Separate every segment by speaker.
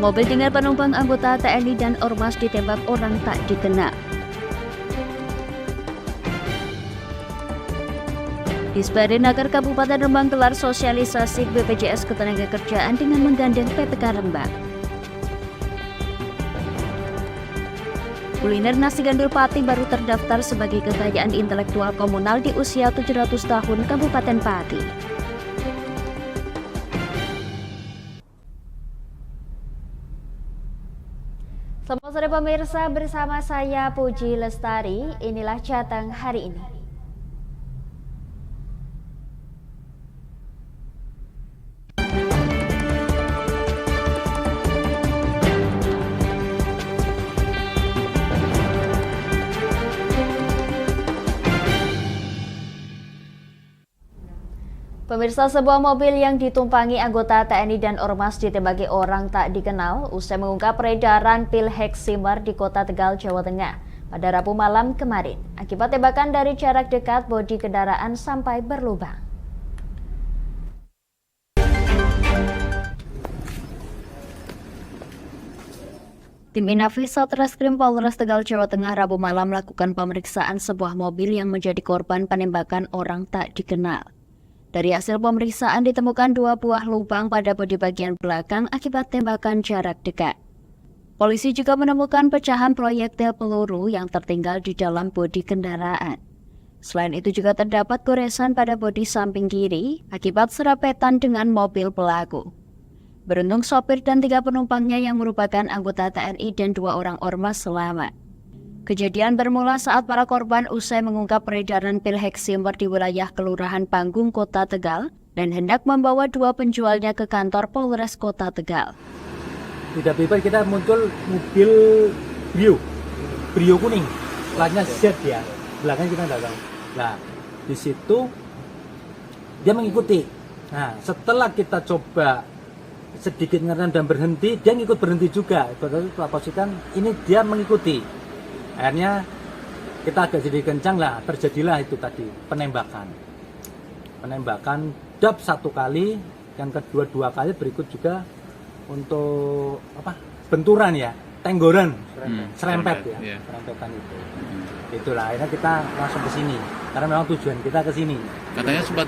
Speaker 1: Mobil dengan penumpang anggota TNI dan Ormas ditembak orang tak dikenal. Disperinaker Kabupaten Rembang gelar sosialisasi BPJS Ketenagakerjaan dengan menggandeng PPK Rembang. Kuliner nasi gandul Pati baru terdaftar sebagai kekayaan intelektual komunal di usia 700 tahun Kabupaten Pati. Selamat sore pemirsa, bersama saya Puji Lestari. Inilah Jateng hari ini. Pemirsa, sebuah mobil yang ditumpangi anggota TNI dan Ormas ditembaki orang tak dikenal usai mengungkap peredaran pil Heximer di Kota Tegal, Jawa Tengah pada Rabu malam kemarin. Akibat tembakan dari jarak dekat, bodi kendaraan sampai berlubang. Tim Inafis Satreskrim Polres Tegal, Jawa Tengah Rabu malam melakukan pemeriksaan sebuah mobil yang menjadi korban penembakan orang tak dikenal. Dari hasil pemeriksaan ditemukan 2 buah lubang pada bodi bagian belakang akibat tembakan jarak dekat. Polisi juga menemukan pecahan proyektil peluru yang tertinggal di dalam bodi kendaraan. Selain itu juga terdapat goresan pada bodi samping kiri akibat serapetan dengan mobil pelaku. Beruntung sopir dan 3 penumpangnya yang merupakan anggota TNI dan 2 orang Ormas selamat. Kejadian bermula saat para korban usai mengungkap peredaran pil Heximer di wilayah Kelurahan Panggung, Kota Tegal, dan hendak membawa 2 penjualnya ke kantor Polres Kota Tegal.
Speaker 2: Tiba-tiba kita muncul mobil Brio kuning, platnya Z ya, belakangnya kita nggak tahu. Nah, di situ dia mengikuti. Nah, setelah kita coba sedikit ngerem dan berhenti, dia ngikut berhenti juga. Berarti posisikan ini dia mengikuti. Akhirnya kita agak jadi kencang lah, terjadilah itu tadi penembakan dap 1 kali, yang kedua 2 kali, berikut juga untuk benturan ya, tenggoran, serempet ya, serempetan itu. Itulah akhirnya kita langsung ke sini karena memang tujuan kita ke sini.
Speaker 3: Katanya sempat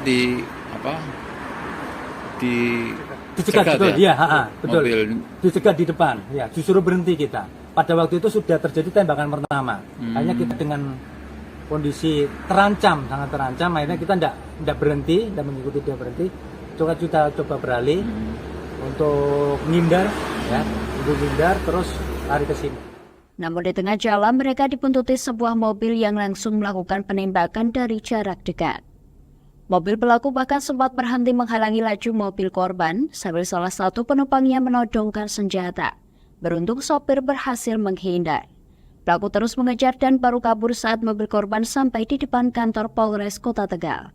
Speaker 2: dicegat betul ya, betul.
Speaker 3: Mobil.
Speaker 2: Dicegat di depan, ya, disuruh berhenti kita. Pada waktu itu sudah terjadi tembakan pertama. Akhirnya kita dengan kondisi terancam, sangat terancam, akhirnya kita tidak berhenti, tidak mengikuti dia berhenti. Kita coba beralih untuk menghindar, ya, terus lari ke sini.
Speaker 1: Namun di tengah jalan mereka dipuntuti sebuah mobil yang langsung melakukan penembakan dari jarak dekat. Mobil pelaku bahkan sempat berhenti menghalangi laju mobil korban sambil salah satu penumpangnya menodongkan senjata. Beruntung sopir berhasil menghindar. Pelaku terus mengejar dan baru kabur saat mobil korban sampai di depan kantor Polres Kota Tegal.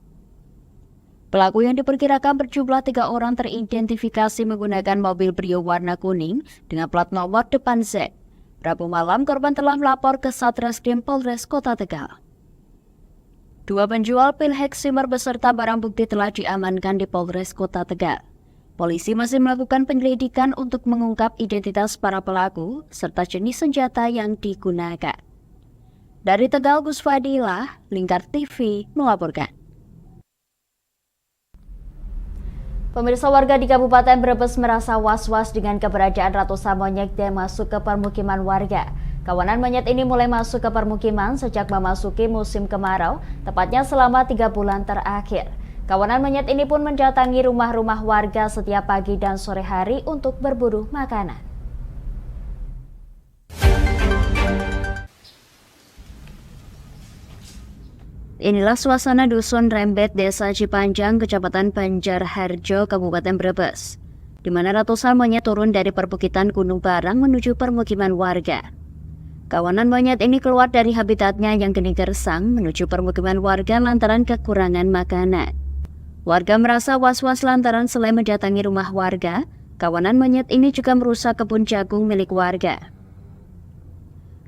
Speaker 1: Pelaku yang diperkirakan berjumlah 3 orang teridentifikasi menggunakan mobil Brio warna kuning dengan plat nomor depan Z. Rabu malam korban telah melapor ke Satreskrim Polres Kota Tegal. 2 penjual pil Heximer beserta barang bukti telah diamankan di Polres Kota Tegal. Polisi masih melakukan penyelidikan untuk mengungkap identitas para pelaku serta jenis senjata yang digunakan. Dari Tegal, Gus Fadilah, Lingkar TV melaporkan. Pemirsa, warga di Kabupaten Brebes merasa was-was dengan keberadaan ratusan monyet yang masuk ke permukiman warga. Kawanan monyet ini mulai masuk ke permukiman sejak memasuki musim kemarau, tepatnya selama 3 bulan terakhir. Kawanan monyet ini pun mendatangi rumah-rumah warga setiap pagi dan sore hari untuk berburu makanan. Inilah suasana Dusun Rembet, Desa Cipanjang, Kecamatan Banjarharjo, Kabupaten Brebes, di mana ratusan monyet turun dari perbukitan Gunung Barang menuju permukiman warga. Kawanan monyet ini keluar dari habitatnya yang geni gersang menuju permukiman warga lantaran kekurangan makanan. Warga merasa was-was lantaran selain mendatangi rumah warga, kawanan monyet ini juga merusak kebun jagung milik warga.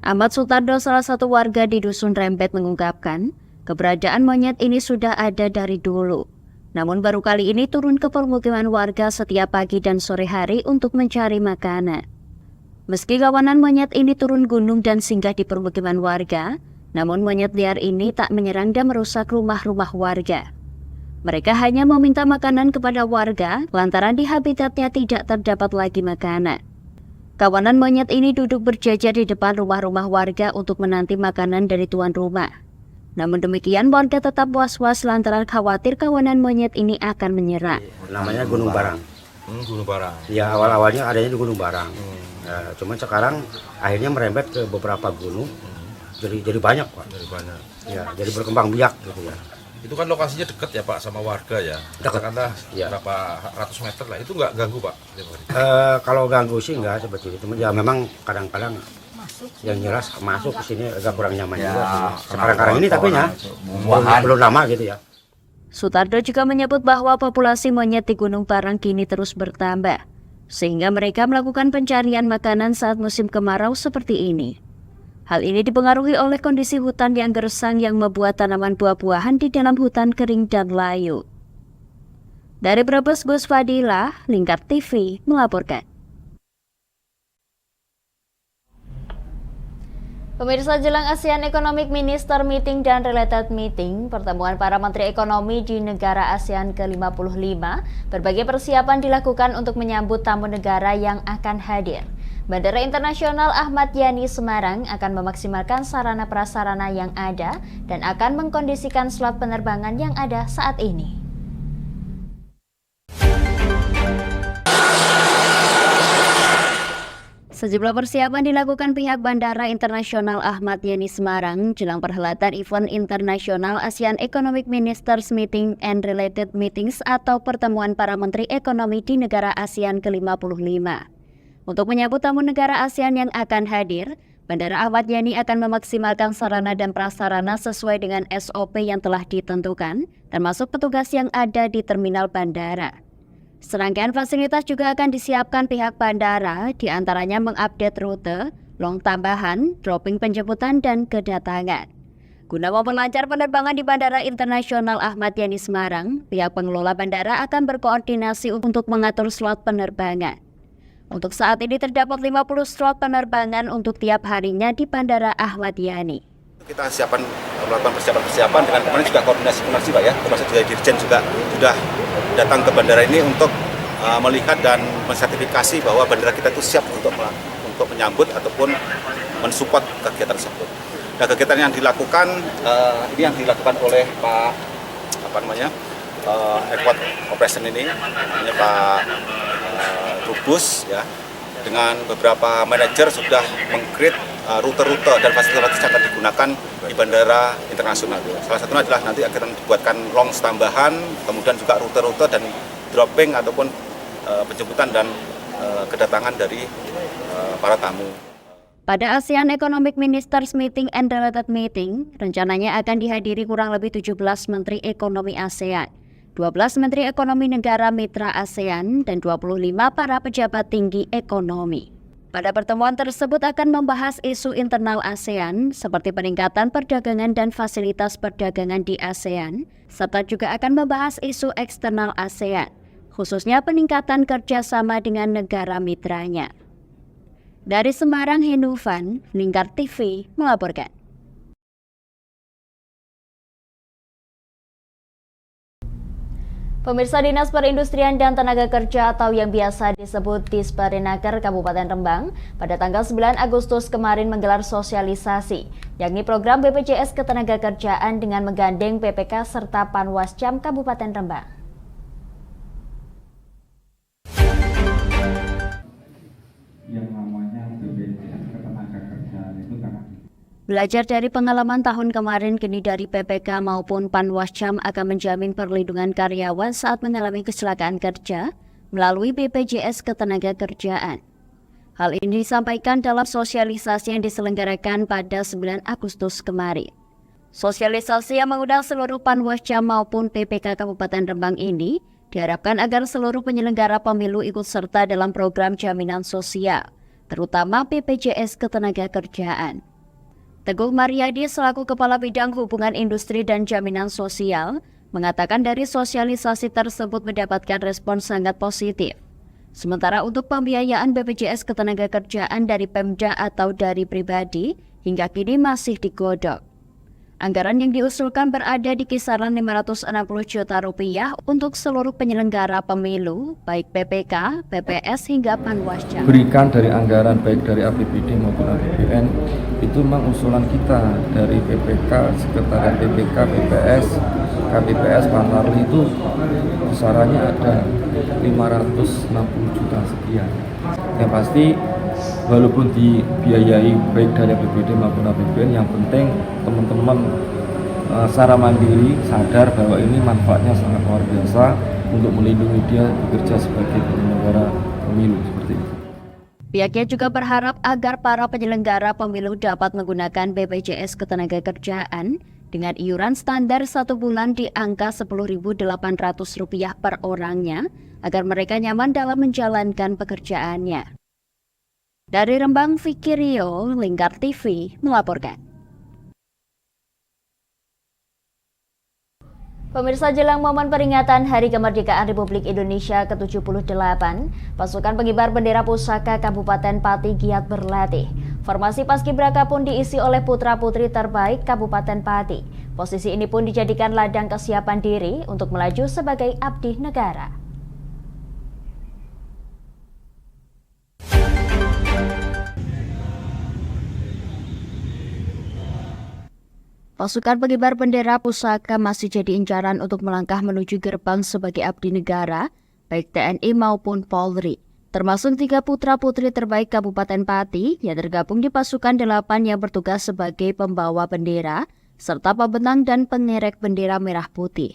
Speaker 1: Ahmad Sutardo, salah satu warga di Dusun Rembet, mengungkapkan keberadaan monyet ini sudah ada dari dulu. Namun baru kali ini turun ke permukiman warga setiap pagi dan sore hari untuk mencari makanan. Meski kawanan monyet ini turun gunung dan singgah di permukiman warga, namun monyet liar ini tak menyerang dan merusak rumah-rumah warga. Mereka hanya meminta makanan kepada warga lantaran di habitatnya tidak terdapat lagi makanan. Kawanan monyet ini duduk berjajar di depan rumah-rumah warga untuk menanti makanan dari tuan rumah. Namun demikian, warga tetap was-was lantaran khawatir kawanan monyet ini akan menyerang.
Speaker 3: Namanya Gunung Barang.
Speaker 4: Gunung Barang.
Speaker 3: Ya awal-awalnya adanya di Gunung Barang. Cuman sekarang akhirnya merembet ke beberapa gunung. Jadi banyak, Pak.
Speaker 4: Dari banyak.
Speaker 3: Ya, jadi berkembang biak gitu ya.
Speaker 4: Itu kan lokasinya dekat ya Pak sama warga ya.
Speaker 3: Dekat.
Speaker 4: Katakanlah
Speaker 3: Ya.
Speaker 4: berapa ratus meter lah. Itu nggak ganggu Pak?
Speaker 3: Kalau ganggu sih enggak seperti itu. Ya memang kadang-kadang yang jelas masuk ke sini agak kurang nyaman juga sih. Sekarang ini tapi ya belum lama gitu ya.
Speaker 1: Sutardo juga menyebut bahwa populasi monyet di Gunung Barang kini terus bertambah, sehingga mereka melakukan pencarian makanan saat musim kemarau seperti ini. Hal ini dipengaruhi oleh kondisi hutan yang gersang yang membuat tanaman buah-buahan di dalam hutan kering dan layu. Dari Brebes, Gus Fadilah, Lingkar TV melaporkan. Pemirsa, jelang ASEAN Economic Minister Meeting dan Related Meeting, pertemuan para Menteri Ekonomi di negara ASEAN ke-55, berbagai persiapan dilakukan untuk menyambut tamu negara yang akan hadir. Bandara Internasional Ahmad Yani Semarang akan memaksimalkan sarana prasarana yang ada dan akan mengkondisikan slot penerbangan yang ada saat ini. Sejumlah persiapan dilakukan pihak Bandara Internasional Ahmad Yani Semarang jelang perhelatan event internasional ASEAN Economic Ministers Meeting and Related Meetings atau pertemuan para Menteri Ekonomi di negara ASEAN ke-55. Untuk menyambut tamu negara ASEAN yang akan hadir, Bandara Ahmad Yani akan memaksimalkan sarana dan prasarana sesuai dengan SOP yang telah ditentukan, termasuk petugas yang ada di terminal bandara. Serangkaian fasilitas juga akan disiapkan pihak bandara, diantaranya mengupdate rute, long tambahan, dropping penjemputan, dan kedatangan. Guna memperlancar penerbangan di Bandara Internasional Ahmad Yani Semarang, pihak pengelola bandara akan berkoordinasi untuk mengatur slot penerbangan. Untuk saat ini terdapat 50 slot penerbangan untuk tiap harinya di Bandara Ahmad Yani.
Speaker 5: Kita melakukan persiapan dengan kemarin juga koordinasi Pak ya, termasuk juga Dirjen juga sudah datang ke bandara ini untuk melihat dan mensertifikasi bahwa bandara kita itu siap untuk menyambut ataupun mensupport kegiatan tersebut. Nah, kegiatan yang dilakukan ini yang dilakukan oleh Pak Airport Operation ini, namanya Pak Rubus ya, dengan beberapa manajer sudah meng-create rute-rute dan fasilitas yang akan digunakan di bandara internasional. Salah satunya adalah nanti akan dibuatkan longs tambahan, kemudian juga rute-rute dan dropping ataupun penjemputan dan kedatangan dari para tamu.
Speaker 1: Pada ASEAN Economic Ministers Meeting and Related Meeting, rencananya akan dihadiri kurang lebih 17 Menteri Ekonomi ASEAN, 12 Menteri Ekonomi negara mitra ASEAN, dan 25 para pejabat tinggi ekonomi. Pada pertemuan tersebut akan membahas isu internal ASEAN seperti peningkatan perdagangan dan fasilitas perdagangan di ASEAN, serta juga akan membahas isu eksternal ASEAN, khususnya peningkatan kerjasama dengan negara mitranya. Dari Semarang, Henufan, Lingkar TV melaporkan. Pemirsa, Dinas Perindustrian dan Tenaga Kerja atau yang biasa disebut Disperinaker Kabupaten Rembang pada tanggal 9 Agustus kemarin menggelar sosialisasi, yakni program BPJS Ketenagakerjaan dengan menggandeng PPK serta Panwascam Kabupaten Rembang.
Speaker 6: Yang namanya BPJS Ketenagakerjaan itu karena
Speaker 1: Belajar dari pengalaman tahun kemarin, kini dari PPK maupun Panwascam akan menjamin perlindungan karyawan saat mengalami kecelakaan kerja melalui BPJS Ketenagakerjaan. Hal ini disampaikan dalam sosialisasi yang diselenggarakan pada 9 Agustus kemarin. Sosialisasi yang mengundang seluruh Panwascam maupun PPK Kabupaten Rembang ini diharapkan agar seluruh penyelenggara pemilu ikut serta dalam program jaminan sosial, terutama BPJS Ketenagakerjaan. Teguh Mariadi selaku Kepala Bidang Hubungan Industri dan Jaminan Sosial mengatakan dari sosialisasi tersebut mendapatkan respon sangat positif. Sementara untuk pembiayaan BPJS Ketenagakerjaan dari Pemda atau dari pribadi hingga kini masih digodok. Anggaran yang diusulkan berada di kisaran 560 juta rupiah untuk seluruh penyelenggara pemilu, baik PPK, PPS hingga Panwascam.
Speaker 7: Berikan dari anggaran baik dari APBD maupun APBN itu memang usulan kita dari PPK, Sekretariat PPK, PPS, KPPS, Pantarli itu besarannya ada 560 juta sekian. Yang pasti walaupun dibiayai baik dari APBD maupun APBN, yang penting teman-teman secara mandiri sadar bahwa ini manfaatnya sangat luar biasa untuk melindungi dia bekerja sebagai penyelenggara pemilu seperti itu.
Speaker 1: Pihaknya juga berharap agar para penyelenggara pemilu dapat menggunakan BPJS Ketenagakerjaan dengan iuran standar 1 bulan di angka Rp10.800 per orangnya agar mereka nyaman dalam menjalankan pekerjaannya. Dari Rembang, Vicky Rio, Lingkar TV melaporkan. Pemirsa, jelang momen peringatan Hari Kemerdekaan Republik Indonesia ke-78, pasukan pengibar bendera pusaka Kabupaten Pati giat berlatih. Formasi Paskibraka pun diisi oleh putra-putri terbaik Kabupaten Pati. Posisi ini pun dijadikan ladang kesiapan diri untuk melaju sebagai abdi negara. Pasukan pengibar bendera pusaka masih jadi incaran untuk melangkah menuju gerbang sebagai abdi negara, baik TNI maupun Polri. Termasuk 3 putra-putri terbaik Kabupaten Pati yang tergabung di pasukan 8 yang bertugas sebagai pembawa bendera, serta pembentang dan pengerek bendera merah putih.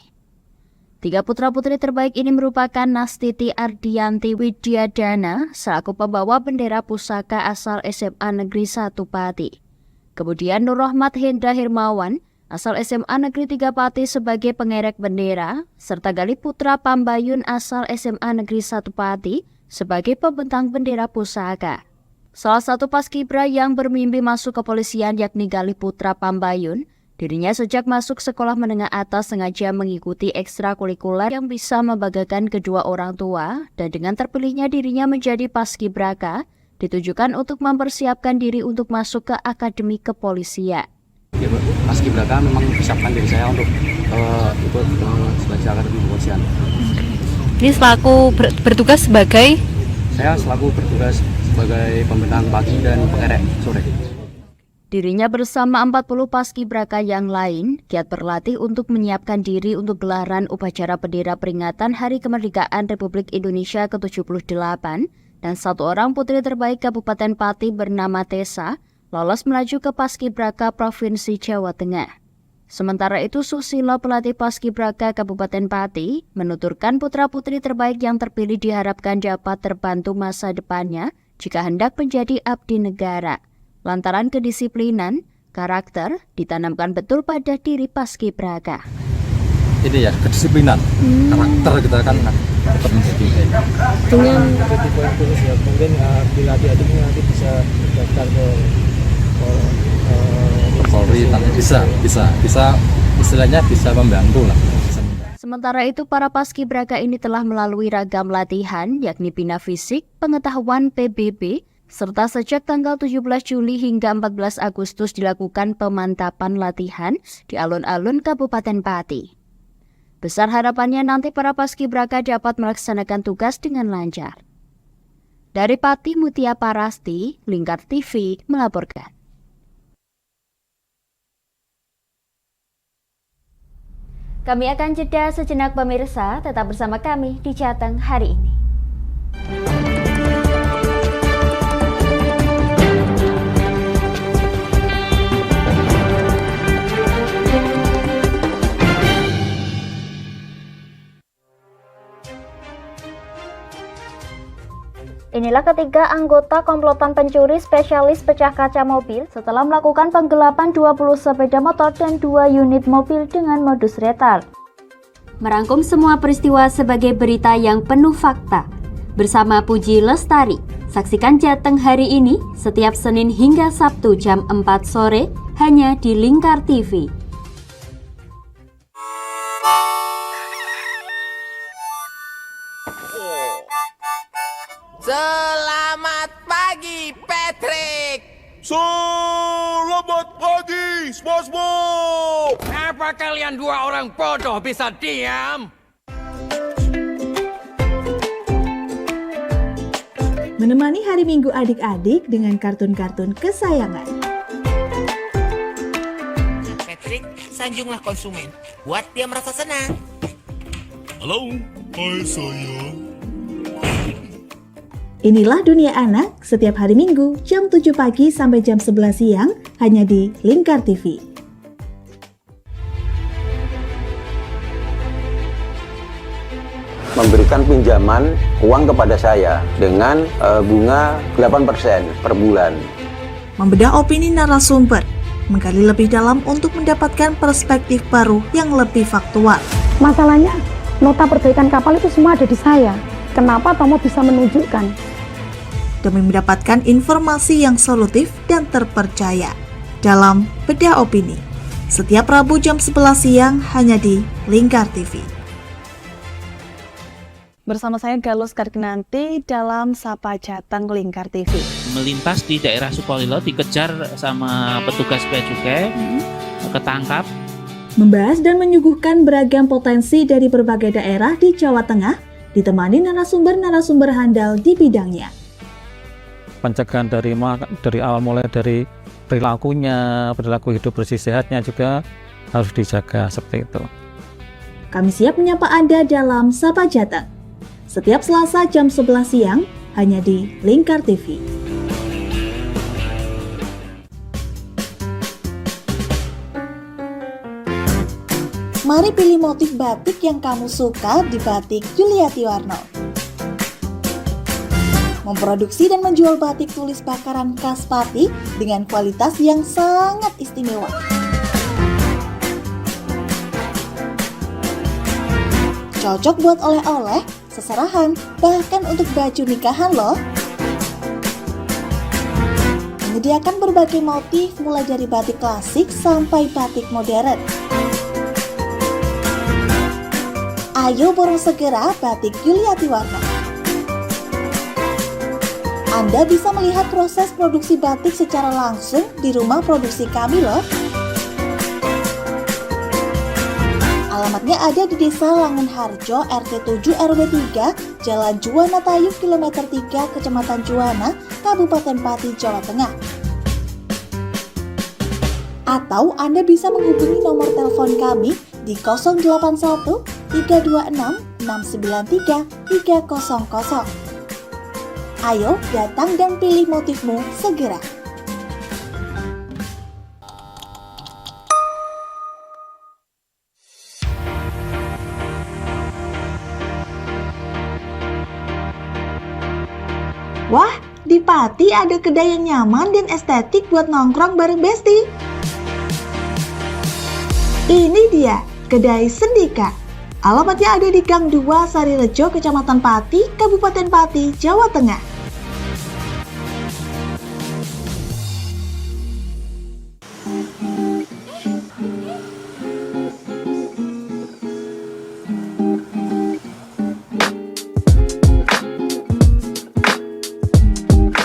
Speaker 1: 3 putra-putri terbaik ini merupakan Nastiti Ardianti Widyadana selaku pembawa bendera pusaka asal SMA Negeri 1 Pati. Kemudian Nur Rahmat Hendra Hirmawan, asal SMA Negeri 3 Pati sebagai pengerek bendera, serta Galih Putra Pambayun asal SMA Negeri 1 Pati sebagai pembentang bendera pusaka. Salah satu paskibra yang bermimpi masuk kepolisian yakni Galih Putra Pambayun, dirinya sejak masuk sekolah menengah atas sengaja mengikuti ekstrakurikuler yang bisa membanggakan kedua orang tua, dan dengan terpilihnya dirinya menjadi paskibraka, ditujukan untuk mempersiapkan diri untuk masuk ke akademi kepolisian.
Speaker 8: Ya, Paskibraka memang mempersiapkan diri saya untuk ikut belajar akademi kepolisian.
Speaker 9: Ini selaku bertugas sebagai?
Speaker 8: Saya selaku bertugas sebagai pembentang pagi dan pengerek sore.
Speaker 1: Dirinya bersama 40 paskibraka yang lain giat berlatih untuk menyiapkan diri untuk gelaran upacara bendera peringatan Hari Kemerdekaan Republik Indonesia ke-78, dan 1 orang putri terbaik Kabupaten Pati bernama Tessa lolos melaju ke Paskibraka Provinsi Jawa Tengah. Sementara itu Susilo, pelatih Paskibraka Kabupaten Pati, menuturkan putra-putri terbaik yang terpilih diharapkan dapat terbantu masa depannya jika hendak menjadi abdi negara. Lantaran kedisiplinan, karakter ditanamkan betul pada diri Paskibraka.
Speaker 7: Ini ya kedisiplinan, karakter kita kan tetap menjadi
Speaker 2: Dengan tipe khusus ya, mungkin bila adik-adiknya nanti bisa daftar ke
Speaker 7: Polri, bisa istilahnya bisa membantu lah.
Speaker 1: Sementara itu, para paskibraka ini telah melalui ragam latihan, yakni bina fisik, pengetahuan PBB, serta sejak tanggal 17 Juli hingga 14 Agustus dilakukan pemantapan latihan di alun-alun Kabupaten Pati. Besar harapannya nanti para paskibraka dapat melaksanakan tugas dengan lancar. Dari Pati, Mutia Parasti, Lingkar TV melaporkan. Kami akan jeda sejenak pemirsa, tetap bersama kami di Jateng hari ini. Inilah ketiga anggota komplotan pencuri spesialis pecah kaca mobil setelah melakukan penggelapan 20 sepeda motor dan 2 unit mobil dengan modus retard. Merangkum semua peristiwa sebagai berita yang penuh fakta. Bersama Puji Lestari, saksikan Jateng hari ini setiap Senin hingga Sabtu jam 4 sore hanya di Lingkar TV.
Speaker 10: Selamat pagi, SpongeBob!
Speaker 11: Apa kalian dua orang bodoh bisa diam?
Speaker 12: Menemani hari Minggu adik-adik dengan kartun-kartun kesayangan.
Speaker 11: Patrick, sanjunglah konsumen. Buat dia merasa senang.
Speaker 10: Halo, hai sayang.
Speaker 12: Inilah Dunia Anak setiap hari Minggu jam 7 pagi sampai jam 11 siang hanya di Lingkar TV.
Speaker 13: Memberikan pinjaman uang kepada saya dengan bunga 8% per bulan.
Speaker 12: Membedah opini narasumber, menggali lebih dalam untuk mendapatkan perspektif baru yang lebih faktual.
Speaker 14: Masalahnya, nota perbaikan kapal itu semua ada di saya. Kenapa Tomo bisa menunjukkan?
Speaker 12: Demi mendapatkan informasi yang solutif dan terpercaya dalam Bedah Opini. Setiap Rabu jam 11 siang hanya di Lingkar TV.
Speaker 15: Bersama saya Galus Karginanti dalam Sapa Jateng Lingkar TV.
Speaker 16: Melintas di daerah Sukolilo dikejar sama petugas bea cukai, ketangkap.
Speaker 12: Membahas dan menyuguhkan beragam potensi dari berbagai daerah di Jawa Tengah, ditemani narasumber-narasumber handal di bidangnya.
Speaker 17: Pencegahan dari awal mulai dari perilaku hidup bersih sehatnya juga harus dijaga seperti itu.
Speaker 12: Kami siap menyapa Anda dalam Sapa Jateng. Setiap Selasa jam 11 siang hanya di Lingkar TV. Mari pilih motif batik yang kamu suka di Batik Yuliati Warno. Memproduksi dan menjual batik tulis bakaran khas Pati dengan kualitas yang sangat istimewa. Cocok buat oleh-oleh, seserahan, bahkan untuk baju nikahan loh. Menyediakan berbagai motif mulai dari batik klasik sampai batik modern. Ayo borong segera Batik Yuliati Warno. Anda bisa melihat proses produksi batik secara langsung di rumah produksi kami loh. Alamatnya ada di Desa Langenharjo, RT 7 RW 3, Jalan Juwana Tayub, Kilometer 3, Kecamatan Juwana, Kabupaten Pati, Jawa Tengah. Atau Anda bisa menghubungi nomor telepon kami di 081 326 693 300. Ayo datang dan pilih motifmu segera. Wah, di Pati ada kedai yang nyaman dan estetik buat nongkrong bareng Besti. Ini dia, Kedai Sendika. Alamatnya ada di Gang 2 Sarirejo, Kecamatan Pati, Kabupaten Pati, Jawa Tengah.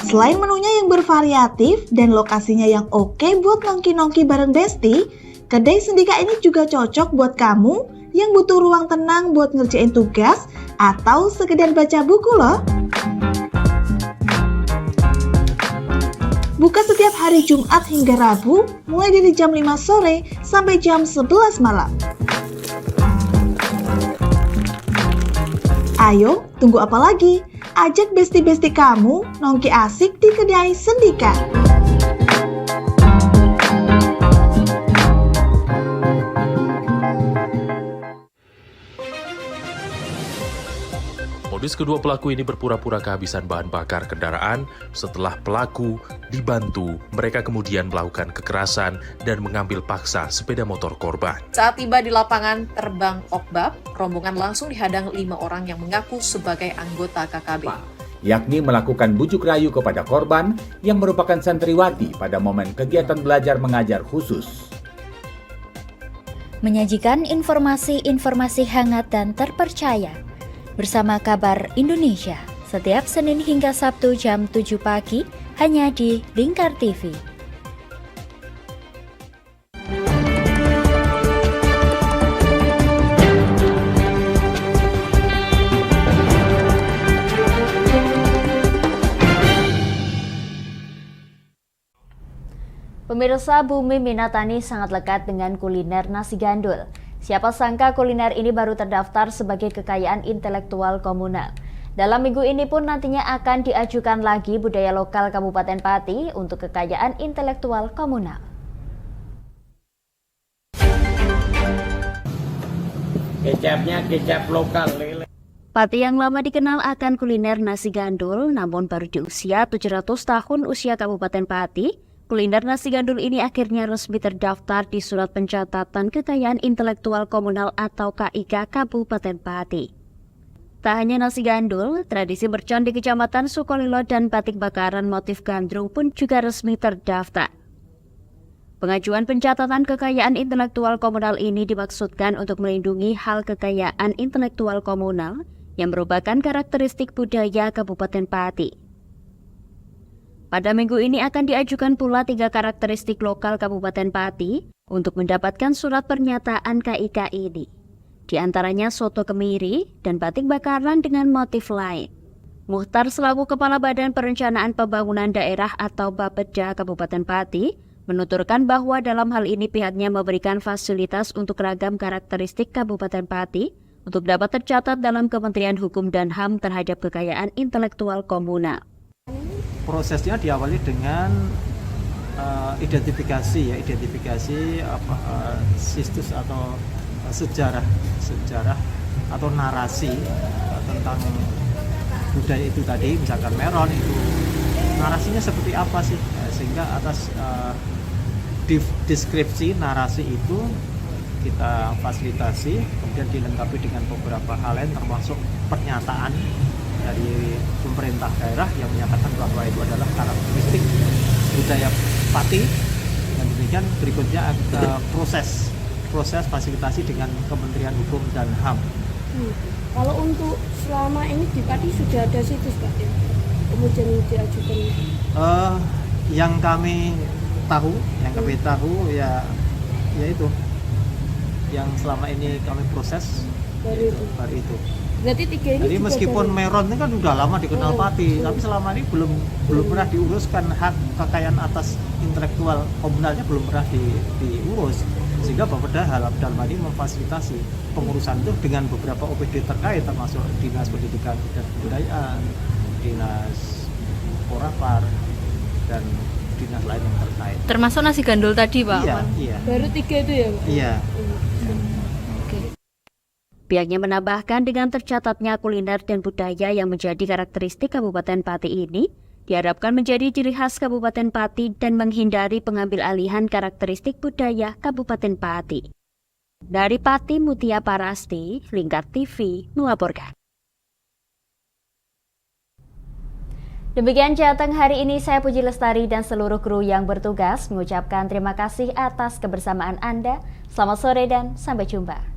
Speaker 12: Selain menunya yang bervariatif dan lokasinya yang oke buat nongki-nongki bareng Besti, Kedai Sendika ini juga cocok buat kamu yang butuh ruang tenang buat ngerjain tugas atau sekedar baca buku loh. Buka setiap hari Jumat hingga Rabu, mulai dari jam 5 sore sampai jam 11 malam. Ayo, tunggu apa lagi? Ajak besti-besti kamu nongki asik di Kedai Sendika.
Speaker 18: Modus kedua pelaku ini berpura-pura kehabisan bahan bakar kendaraan. Setelah pelaku dibantu, mereka kemudian melakukan kekerasan dan mengambil paksa sepeda motor korban.
Speaker 19: Saat tiba di lapangan terbang Okbab, rombongan langsung dihadang 5 orang yang mengaku sebagai anggota KKB.
Speaker 20: Yakni melakukan bujuk rayu kepada korban yang merupakan santriwati pada momen kegiatan belajar mengajar khusus.
Speaker 21: Menyajikan informasi-informasi hangat dan terpercaya bersama Kabar Indonesia setiap Senin hingga Sabtu jam 7 pagi hanya di Lingkar TV.
Speaker 1: Pemirsa, Bumi Minatani sangat lekat dengan kuliner nasi gandul. Siapa sangka kuliner ini baru terdaftar sebagai kekayaan intelektual komunal. Dalam minggu ini pun nantinya akan diajukan lagi budaya lokal Kabupaten Pati untuk kekayaan intelektual komunal.
Speaker 3: Kecapnya kecap lokal, lele.
Speaker 1: Pati yang lama dikenal akan kuliner nasi gandul, namun baru di usia 700 tahun usia Kabupaten Pati, kuliner nasi gandul ini akhirnya resmi terdaftar di Surat Pencatatan Kekayaan Intelektual Komunal atau KIK Kabupaten Pati. Tak hanya nasi gandul, tradisi mercon di Kecamatan Sukolilo dan batik bakaran motif gandrung pun juga resmi terdaftar. Pengajuan pencatatan kekayaan intelektual komunal ini dimaksudkan untuk melindungi hal kekayaan intelektual komunal yang merupakan karakteristik budaya Kabupaten Pati. Pada minggu ini akan diajukan pula 3 karakteristik lokal Kabupaten Pati untuk mendapatkan surat pernyataan KIK ini. Di antaranya soto kemiri dan batik bakaran dengan motif lain. Muhtar selaku Kepala Badan Perencanaan Pembangunan Daerah atau Bapeda Kabupaten Pati menuturkan bahwa dalam hal ini pihaknya memberikan fasilitas untuk ragam karakteristik Kabupaten Pati untuk dapat tercatat dalam Kementerian Hukum dan HAM terhadap kekayaan intelektual komunal.
Speaker 4: Prosesnya diawali dengan identifikasi situs atau sejarah atau narasi tentang budaya itu tadi, misalkan meron itu narasinya seperti apa sih, sehingga atas deskripsi narasi itu kita fasilitasi, kemudian dilengkapi dengan beberapa hal lain termasuk pernyataan dari pemerintah daerah yang menyatakan bahwa itu adalah karakteristik budaya Pati, dan demikian berikutnya ada proses fasilitasi dengan Kementerian Hukum dan HAM.
Speaker 14: Kalau untuk selama ini di Pati sudah ada situs Pak, kemudian diajukan?
Speaker 4: Yang kami tahu ya itu yang selama ini kami proses baru itu.
Speaker 14: Berarti 3 ini.
Speaker 4: Jadi meskipun meron ini kan sudah lama dikenal Pati, tapi selama ini belum pernah diuruskan hak kekayaan atas intelektual komunalnya, belum pernah diurus. Sehingga Bapeda dalam hal ini memfasilitasi pengurusan itu dengan beberapa OPD terkait, termasuk Dinas Pendidikan dan Kebudayaan, Dinas Porapar, dan dinas lain yang terkait.
Speaker 9: Termasuk nasi gandul tadi, Pak?
Speaker 4: Iya.
Speaker 14: Baru 3 itu ya, Pak?
Speaker 4: Iya.
Speaker 1: Pihaknya menambahkan dengan tercatatnya kuliner dan budaya yang menjadi karakteristik Kabupaten Pati ini, diharapkan menjadi ciri khas Kabupaten Pati dan menghindari pengambil alihan karakteristik budaya Kabupaten Pati. Dari Pati, Mutia Parasti, Lingkar TV melaporkan. Demikian Jateng hari ini, saya Puji Lestari dan seluruh kru yang bertugas mengucapkan terima kasih atas kebersamaan Anda. Selamat sore dan sampai jumpa.